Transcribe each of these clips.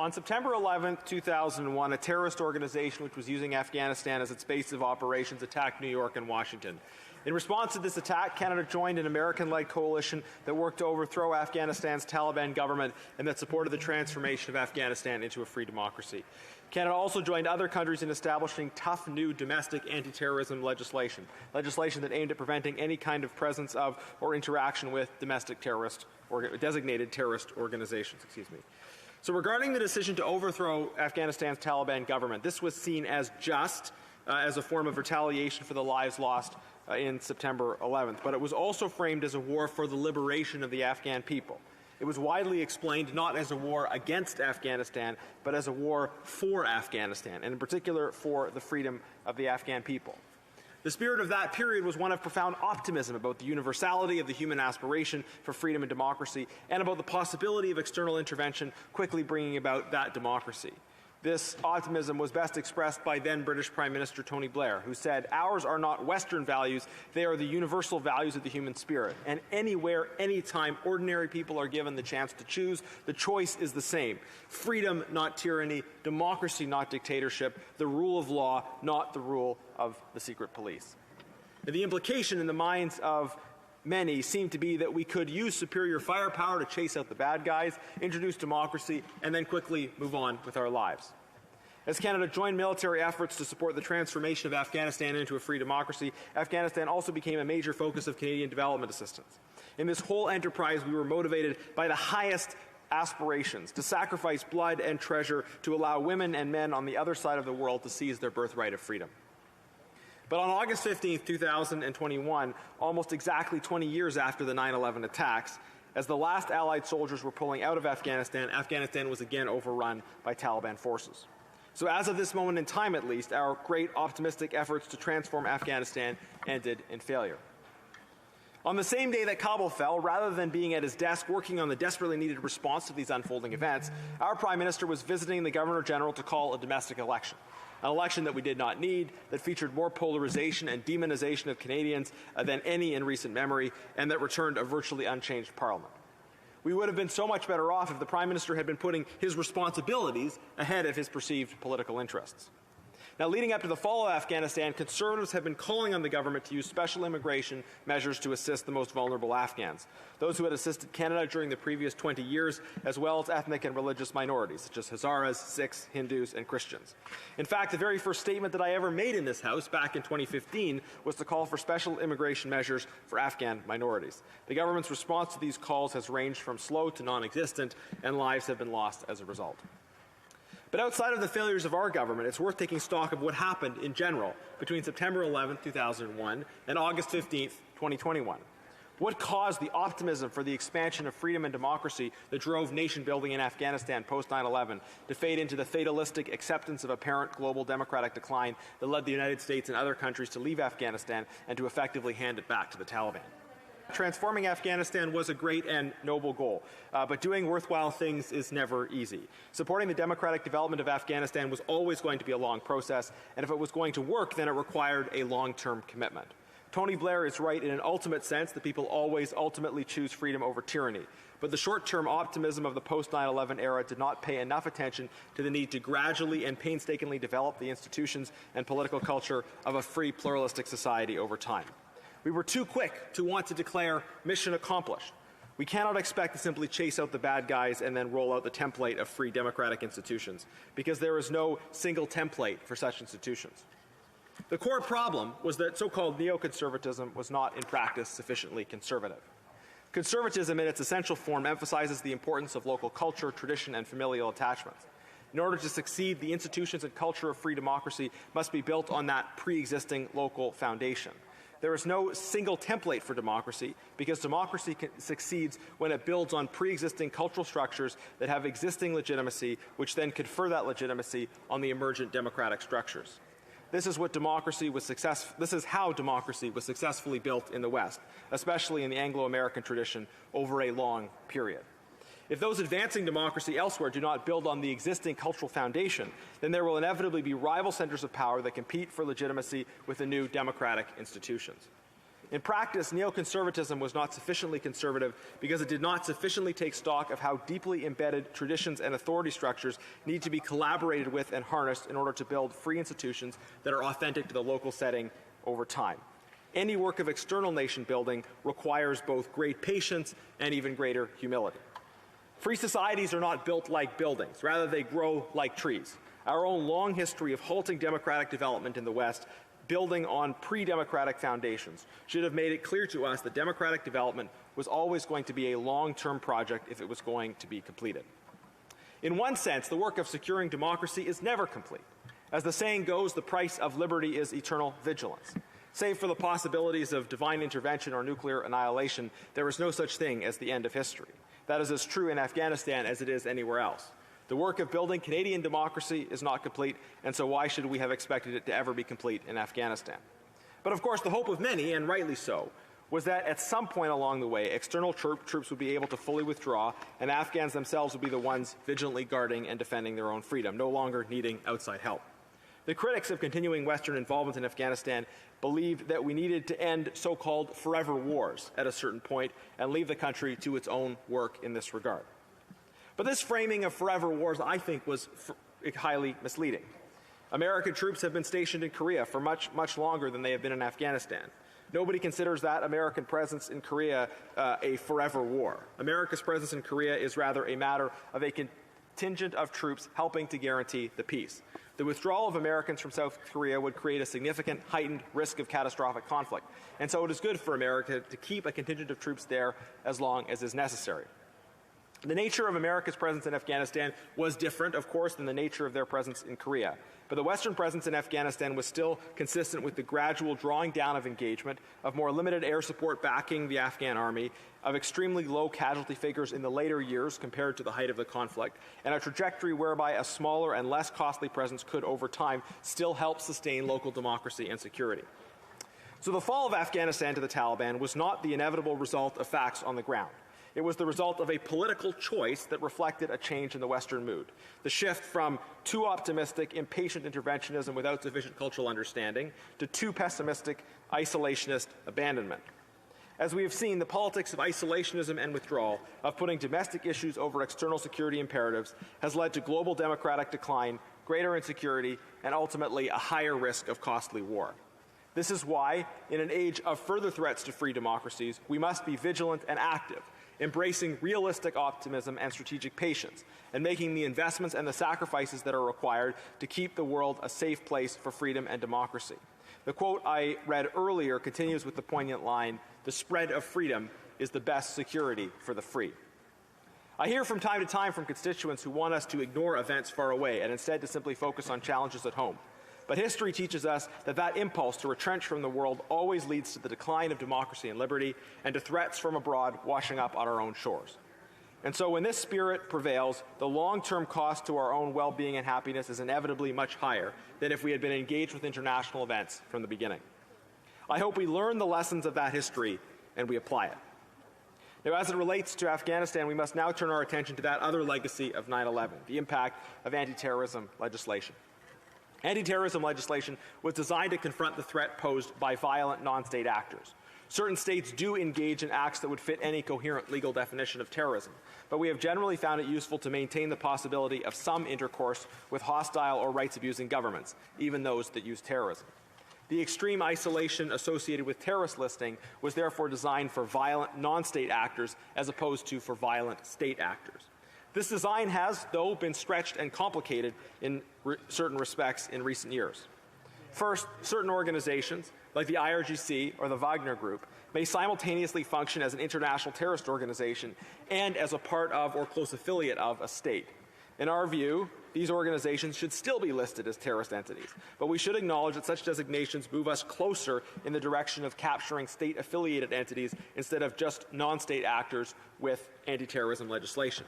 On September 11, 2001, a terrorist organization which was using Afghanistan as its base of operations attacked New York and Washington. In response to this attack, Canada joined an American-led coalition that worked to overthrow Afghanistan's Taliban government and that supported the transformation of Afghanistan into a free democracy. Canada also joined other countries in establishing tough new domestic anti-terrorism legislation that aimed at preventing any kind of presence of or interaction with domestic terrorist or designated terrorist organizations. So regarding the decision to overthrow Afghanistan's Taliban government, this was seen as just as a form of retaliation for the lives lost in September 11th, but it was also framed as a war for the liberation of the Afghan people. It was widely explained not as a war against Afghanistan, but as a war for Afghanistan, and in particular for the freedom of the Afghan people. The spirit of that period was one of profound optimism about the universality of the human aspiration for freedom and democracy, and about the possibility of external intervention quickly bringing about that democracy. This optimism was best expressed by then British Prime Minister Tony Blair, who said, "Ours are not Western values, they are the universal values of the human spirit. And anywhere, anytime, ordinary people are given the chance to choose, the choice is the same. Freedom, not tyranny, democracy, not dictatorship, the rule of law, not the rule of the secret police." And the implication in the minds of many seemed to be that we could use superior firepower to chase out the bad guys, introduce democracy, and then quickly move on with our lives. As Canada joined military efforts to support the transformation of Afghanistan into a free democracy, Afghanistan also became a major focus of Canadian development assistance. In this whole enterprise, we were motivated by the highest aspirations to sacrifice blood and treasure to allow women and men on the other side of the world to seize their birthright of freedom. But on August 15, 2021, almost exactly 20 years after the 9/11 attacks, as the last Allied soldiers were pulling out of Afghanistan, Afghanistan was again overrun by Taliban forces. So as of this moment in time, at least, our great optimistic efforts to transform Afghanistan ended in failure. On the same day that Kabul fell, rather than being at his desk working on the desperately needed response to these unfolding events, our Prime Minister was visiting the Governor-General to call a domestic election. An election that we did not need, that featured more polarization and demonization of Canadians than any in recent memory, and that returned a virtually unchanged Parliament. We would have been so much better off if the Prime Minister had been putting his responsibilities ahead of his perceived political interests. Now, leading up to the fall of Afghanistan, Conservatives have been calling on the government to use special immigration measures to assist the most vulnerable Afghans, those who had assisted Canada during the previous 20 years, as well as ethnic and religious minorities, such as Hazaras, Sikhs, Hindus, and Christians. In fact, the very first statement that I ever made in this House back in 2015 was to call for special immigration measures for Afghan minorities. The government's response to these calls has ranged from slow to non-existent, and lives have been lost as a result. But outside of the failures of our government, it's worth taking stock of what happened in general between September 11, 2001 and August 15, 2021. What caused the optimism for the expansion of freedom and democracy that drove nation-building in Afghanistan post-9/11 to fade into the fatalistic acceptance of apparent global democratic decline that led the United States and other countries to leave Afghanistan and to effectively hand it back to the Taliban? Transforming Afghanistan was a great and noble goal, but doing worthwhile things is never easy. Supporting the democratic development of Afghanistan was always going to be a long process, and if it was going to work, then it required a long-term commitment. Tony Blair is right in an ultimate sense that people always ultimately choose freedom over tyranny, but the short-term optimism of the post-9/11 era did not pay enough attention to the need to gradually and painstakingly develop the institutions and political culture of a free, pluralistic society over time. We were too quick to want to declare mission accomplished. We cannot expect to simply chase out the bad guys and then roll out the template of free democratic institutions, because there is no single template for such institutions. The core problem was that so-called neoconservatism was not in practice sufficiently conservative. Conservatism in its essential form emphasizes the importance of local culture, tradition, and familial attachments. In order to succeed, the institutions and culture of free democracy must be built on that pre-existing local foundation. There is no single template for democracy, because democracy succeeds when it builds on pre-existing cultural structures that have existing legitimacy, which then confer that legitimacy on the emergent democratic structures. This is how democracy was successfully built in the West, especially in the Anglo-American tradition, over a long period. If those advancing democracy elsewhere do not build on the existing cultural foundation, then there will inevitably be rival centers of power that compete for legitimacy with the new democratic institutions. In practice, neoconservatism was not sufficiently conservative because it did not sufficiently take stock of how deeply embedded traditions and authority structures need to be collaborated with and harnessed in order to build free institutions that are authentic to the local setting over time. Any work of external nation building requires both great patience and even greater humility. Free societies are not built like buildings. Rather, they grow like trees. Our own long history of halting democratic development in the West, building on pre-democratic foundations, should have made it clear to us that democratic development was always going to be a long-term project if it was going to be completed. In one sense, the work of securing democracy is never complete. As the saying goes, the price of liberty is eternal vigilance. Save for the possibilities of divine intervention or nuclear annihilation, there is no such thing as the end of history. That is as true in Afghanistan as it is anywhere else. The work of building Canadian democracy is not complete, and so why should we have expected it to ever be complete in Afghanistan? But of course, the hope of many, and rightly so, was that at some point along the way, external troops would be able to fully withdraw, and Afghans themselves would be the ones vigilantly guarding and defending their own freedom, no longer needing outside help. The critics of continuing Western involvement in Afghanistan believed that we needed to end so-called forever wars at a certain point and leave the country to its own work in this regard. But this framing of forever wars, I think, was highly misleading. American troops have been stationed in Korea for much, much longer than they have been in Afghanistan. Nobody considers that American presence in Korea a forever war. America's presence in Korea is rather a matter of a contingent of troops helping to guarantee the peace. The withdrawal of Americans from South Korea would create a significant heightened risk of catastrophic conflict. And so it is good for America to keep a contingent of troops there as long as is necessary. The nature of America's presence in Afghanistan was different, of course, than the nature of their presence in Korea. But the Western presence in Afghanistan was still consistent with the gradual drawing down of engagement, of more limited air support backing the Afghan army, of extremely low casualty figures in the later years compared to the height of the conflict, and a trajectory whereby a smaller and less costly presence could, over time, still help sustain local democracy and security. So the fall of Afghanistan to the Taliban was not the inevitable result of facts on the ground. It was the result of a political choice that reflected a change in the Western mood. The shift from too optimistic, impatient interventionism without sufficient cultural understanding to too pessimistic, isolationist abandonment. As we have seen, the politics of isolationism and withdrawal, of putting domestic issues over external security imperatives, has led to global democratic decline, greater insecurity, and ultimately a higher risk of costly war. This is why, in an age of further threats to free democracies, we must be vigilant and active, embracing realistic optimism and strategic patience, and making the investments and the sacrifices that are required to keep the world a safe place for freedom and democracy. The quote I read earlier continues with the poignant line, "The spread of freedom is the best security for the free." I hear from time to time from constituents who want us to ignore events far away and instead to simply focus on challenges at home. But history teaches us that that impulse to retrench from the world always leads to the decline of democracy and liberty and to threats from abroad washing up on our own shores. And so when this spirit prevails, the long-term cost to our own well-being and happiness is inevitably much higher than if we had been engaged with international events from the beginning. I hope we learn the lessons of that history and we apply it. Now, as it relates to Afghanistan, we must now turn our attention to that other legacy of 9/11, the impact of anti-terrorism legislation. Anti-terrorism legislation was designed to confront the threat posed by violent non-state actors. Certain states do engage in acts that would fit any coherent legal definition of terrorism, but we have generally found it useful to maintain the possibility of some intercourse with hostile or rights-abusing governments, even those that use terrorism. The extreme isolation associated with terrorist listing was therefore designed for violent non-state actors as opposed to for violent state actors. This design has, though, been stretched and complicated in certain respects in recent years. First, certain organizations, like the IRGC or the Wagner Group, may simultaneously function as an international terrorist organization and as a part of or close affiliate of a state. In our view, these organizations should still be listed as terrorist entities, but we should acknowledge that such designations move us closer in the direction of capturing state-affiliated entities instead of just non-state actors with anti-terrorism legislation.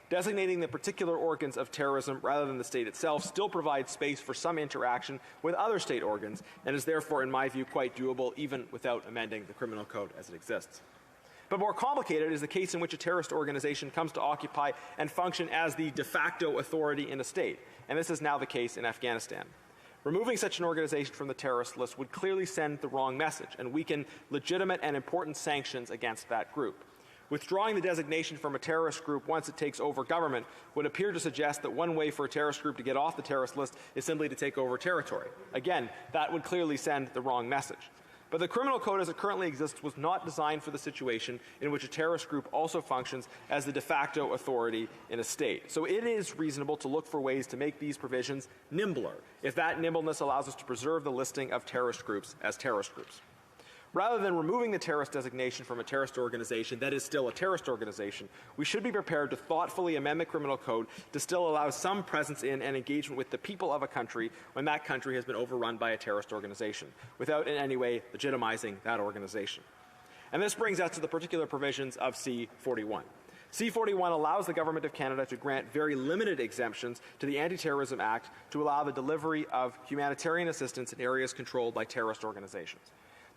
Designating the particular organs of terrorism rather than the state itself still provides space for some interaction with other state organs and is therefore, in my view, quite doable even without amending the criminal code as it exists. But more complicated is the case in which a terrorist organization comes to occupy and function as the de facto authority in a state, and this is now the case in Afghanistan. Removing such an organization from the terrorist list would clearly send the wrong message and weaken legitimate and important sanctions against that group. Withdrawing the designation from a terrorist group once it takes over government would appear to suggest that one way for a terrorist group to get off the terrorist list is simply to take over territory. Again, that would clearly send the wrong message. But the criminal code as it currently exists was not designed for the situation in which a terrorist group also functions as the de facto authority in a state. So it is reasonable to look for ways to make these provisions nimbler, if that nimbleness allows us to preserve the listing of terrorist groups as terrorist groups. Rather than removing the terrorist designation from a terrorist organization that is still a terrorist organization, we should be prepared to thoughtfully amend the criminal code to still allow some presence in and engagement with the people of a country when that country has been overrun by a terrorist organization, without in any way legitimizing that organization. And this brings us to the particular provisions of C-41. C-41 allows the Government of Canada to grant very limited exemptions to the Anti-Terrorism Act to allow the delivery of humanitarian assistance in areas controlled by terrorist organizations.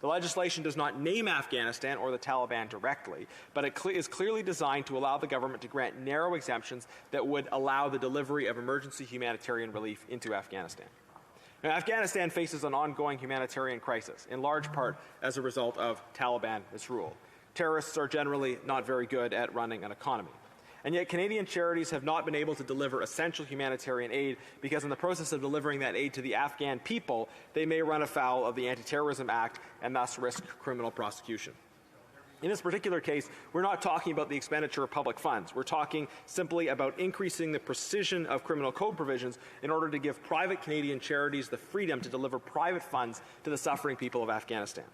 The legislation does not name Afghanistan or the Taliban directly, but it is clearly designed to allow the government to grant narrow exemptions that would allow the delivery of emergency humanitarian relief into Afghanistan. Now, Afghanistan faces an ongoing humanitarian crisis, in large part as a result of Taliban misrule. Terrorists are generally not very good at running an economy. And yet Canadian charities have not been able to deliver essential humanitarian aid because in the process of delivering that aid to the Afghan people, they may run afoul of the Anti-Terrorism Act and thus risk criminal prosecution. In this particular case, we're not talking about the expenditure of public funds. We're talking simply about increasing the precision of criminal code provisions in order to give private Canadian charities the freedom to deliver private funds to the suffering people of Afghanistan.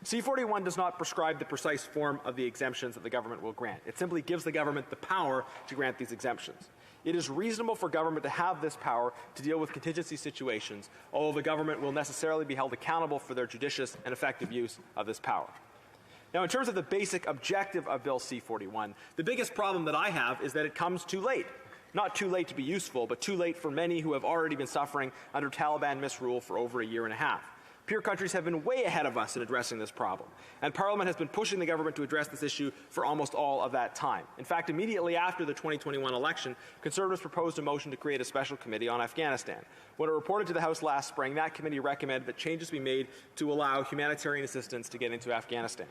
C-41 does not prescribe the precise form of the exemptions that the government will grant. It simply gives the government the power to grant these exemptions. It is reasonable for government to have this power to deal with contingency situations, although the government will necessarily be held accountable for their judicious and effective use of this power. Now, in terms of the basic objective of Bill C-41, the biggest problem that I have is that it comes too late. Not too late to be useful, but too late for many who have already been suffering under Taliban misrule for over a year and a half. Peer countries have been way ahead of us in addressing this problem, and Parliament has been pushing the government to address this issue for almost all of that time. In fact, immediately after the 2021 election, Conservatives proposed a motion to create a special committee on Afghanistan. When it reported to the House last spring, that committee recommended that changes be made to allow humanitarian assistance to get into Afghanistan.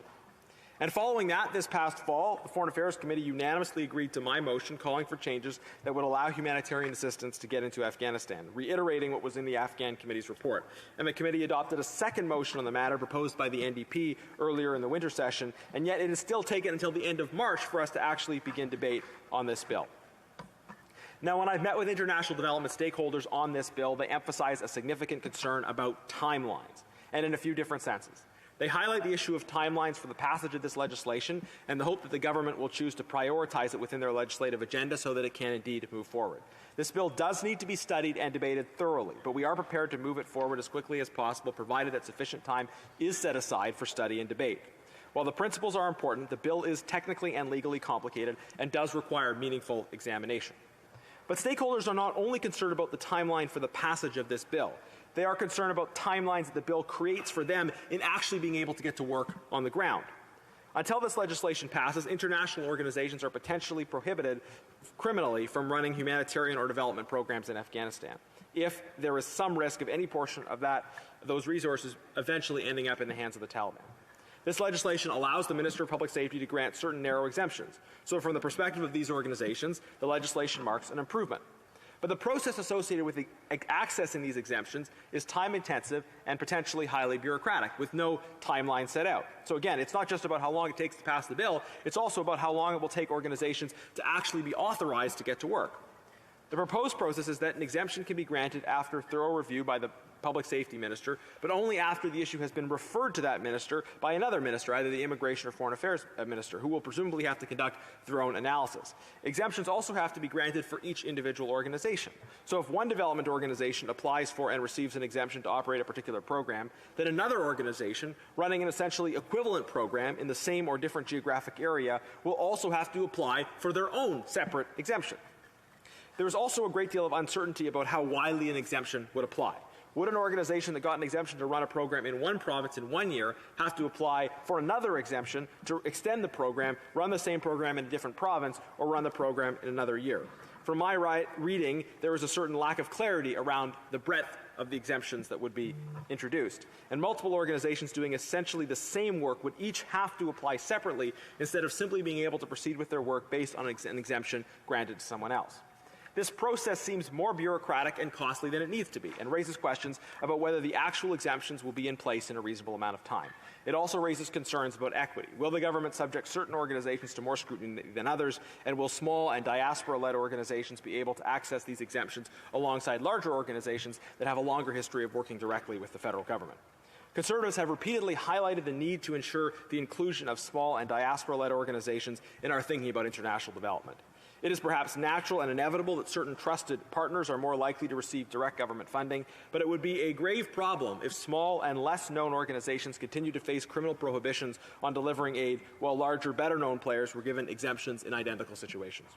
And following that, this past fall, the Foreign Affairs Committee unanimously agreed to my motion calling for changes that would allow humanitarian assistance to get into Afghanistan, reiterating what was in the Afghan Committee's report. And the committee adopted a second motion on the matter proposed by the NDP earlier in the winter session, and yet it is still taken until the end of March for us to actually begin debate on this bill. Now, when I've met with international development stakeholders on this bill, they emphasize a significant concern about timelines, and in a few different senses. They highlight the issue of timelines for the passage of this legislation and the hope that the government will choose to prioritize it within their legislative agenda so that it can indeed move forward. This bill does need to be studied and debated thoroughly, but we are prepared to move it forward as quickly as possible, provided that sufficient time is set aside for study and debate. While the principles are important, the bill is technically and legally complicated and does require meaningful examination. But stakeholders are not only concerned about the timeline for the passage of this bill. They are concerned about timelines that the bill creates for them in actually being able to get to work on the ground. Until this legislation passes, international organizations are potentially prohibited criminally from running humanitarian or development programs in Afghanistan, if there is some risk of any portion of those resources eventually ending up in the hands of the Taliban. This legislation allows the Minister of Public Safety to grant certain narrow exemptions. So from the perspective of these organizations, the legislation marks an improvement. But the process associated with accessing these exemptions is time-intensive and potentially highly bureaucratic, with no timeline set out. So again, it's not just about how long it takes to pass the bill, it's also about how long it will take organizations to actually be authorized to get to work. The proposed process is that an exemption can be granted after thorough review by the Public Safety Minister, but only after the issue has been referred to that minister by another minister, either the Immigration or Foreign Affairs Minister, who will presumably have to conduct their own analysis. Exemptions also have to be granted for each individual organization. So if one development organization applies for and receives an exemption to operate a particular program, then another organization running an essentially equivalent program in the same or different geographic area will also have to apply for their own separate exemption. There is also a great deal of uncertainty about how widely an exemption would apply. Would an organization that got an exemption to run a program in one province in 1 year have to apply for another exemption to extend the program, run the same program in a different province, or run the program in another year? From my reading, there is a certain lack of clarity around the breadth of the exemptions that would be introduced. And multiple organizations doing essentially the same work would each have to apply separately instead of simply being able to proceed with their work based on an exemption granted to someone else. This process seems more bureaucratic and costly than it needs to be, and raises questions about whether the actual exemptions will be in place in a reasonable amount of time. It also raises concerns about equity. Will the government subject certain organizations to more scrutiny than others, and will small and diaspora-led organizations be able to access these exemptions alongside larger organizations that have a longer history of working directly with the federal government? Conservatives have repeatedly highlighted the need to ensure the inclusion of small and diaspora-led organizations in our thinking about international development. It is perhaps natural and inevitable that certain trusted partners are more likely to receive direct government funding, but it would be a grave problem if small and less-known organizations continue to face criminal prohibitions on delivering aid, while larger, better-known players were given exemptions in identical situations.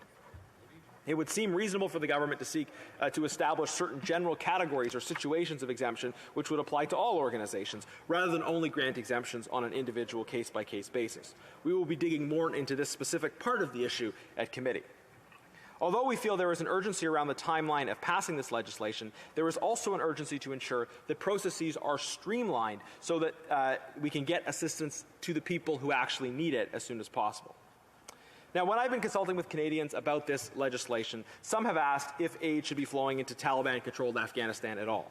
It would seem reasonable for the government to seek to establish certain general categories or situations of exemption which would apply to all organizations, rather than only grant exemptions on an individual case-by-case basis. We will be digging more into this specific part of the issue at committee. Although we feel there is an urgency around the timeline of passing this legislation, there is also an urgency to ensure that processes are streamlined so that we can get assistance to the people who actually need it as soon as possible. Now, when I've been consulting with Canadians about this legislation, some have asked if aid should be flowing into Taliban-controlled Afghanistan at all.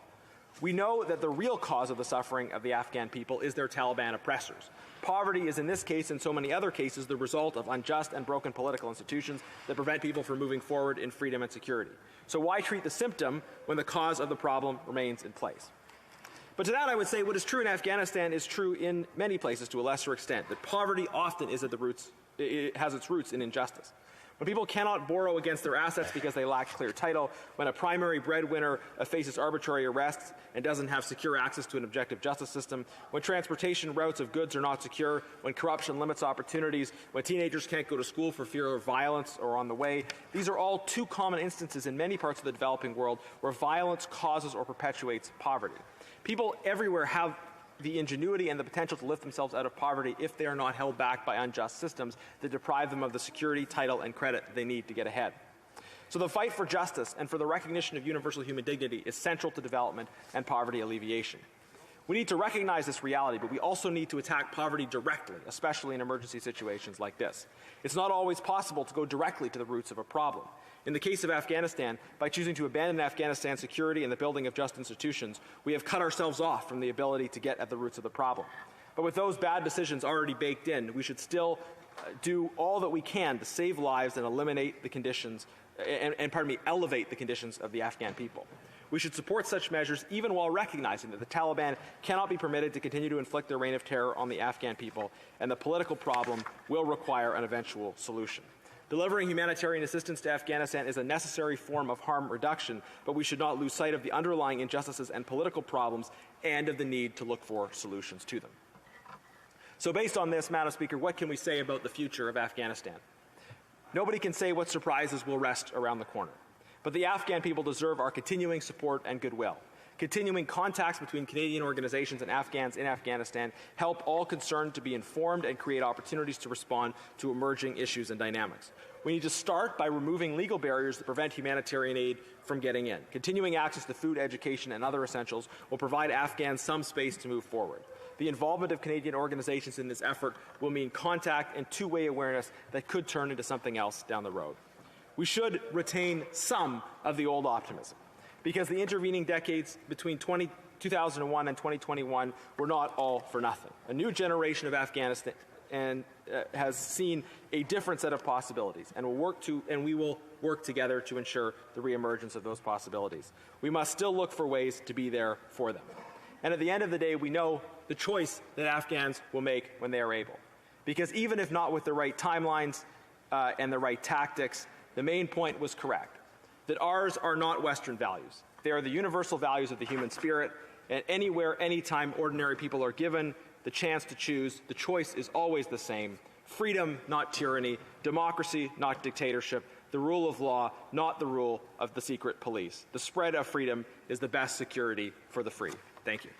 We know that the real cause of the suffering of the Afghan people is their Taliban oppressors. Poverty is, in this case and so many other cases, the result of unjust and broken political institutions that prevent people from moving forward in freedom and security. So why treat the symptom when the cause of the problem remains in place? But to that I would say what is true in Afghanistan is true in many places to a lesser extent, that poverty often is at the roots, it has its roots in injustice. When people cannot borrow against their assets because they lack clear title, when a primary breadwinner faces arbitrary arrests and doesn't have secure access to an objective justice system, when transportation routes of goods are not secure, when corruption limits opportunities, when teenagers can't go to school for fear of violence or on the way, these are all too common instances in many parts of the developing world where violence causes or perpetuates poverty. People everywhere have the ingenuity and the potential to lift themselves out of poverty if they are not held back by unjust systems that deprive them of the security, title, and credit they need to get ahead. So the fight for justice and for the recognition of universal human dignity is central to development and poverty alleviation. We need to recognize this reality, but we also need to attack poverty directly, especially in emergency situations like this. It's not always possible to go directly to the roots of a problem. In the case of Afghanistan, by choosing to abandon Afghanistan's security and the building of just institutions, we have cut ourselves off from the ability to get at the roots of the problem. But with those bad decisions already baked in, we should still do all that we can to save lives and eliminate the conditions, elevate the conditions of the Afghan people. We should support such measures even while recognizing that the Taliban cannot be permitted to continue to inflict their reign of terror on the Afghan people, and the political problem will require an eventual solution. Delivering humanitarian assistance to Afghanistan is a necessary form of harm reduction, but we should not lose sight of the underlying injustices and political problems and of the need to look for solutions to them. So based on this, Madam Speaker, what can we say about the future of Afghanistan? Nobody can say what surprises will rest around the corner. But the Afghan people deserve our continuing support and goodwill. Continuing contacts between Canadian organizations and Afghans in Afghanistan help all concerned to be informed and create opportunities to respond to emerging issues and dynamics. We need to start by removing legal barriers that prevent humanitarian aid from getting in. Continuing access to food, education, and other essentials will provide Afghans some space to move forward. The involvement of Canadian organizations in this effort will mean contact and two-way awareness that could turn into something else down the road. We should retain some of the old optimism, because the intervening decades between 2001 and 2021 were not all for nothing. A new generation of Afghanistan has seen a different set of possibilities, and we will work together to ensure the reemergence of those possibilities. We must still look for ways to be there for them. And at the end of the day, we know the choice that Afghans will make when they are able. Because even if not with the right timelines and the right tactics, the main point was correct, that ours are not Western values. They are the universal values of the human spirit, and anywhere, anytime ordinary people are given the chance to choose, the choice is always the same. Freedom, not tyranny. Democracy, not dictatorship. The rule of law, not the rule of the secret police. The spread of freedom is the best security for the free. Thank you.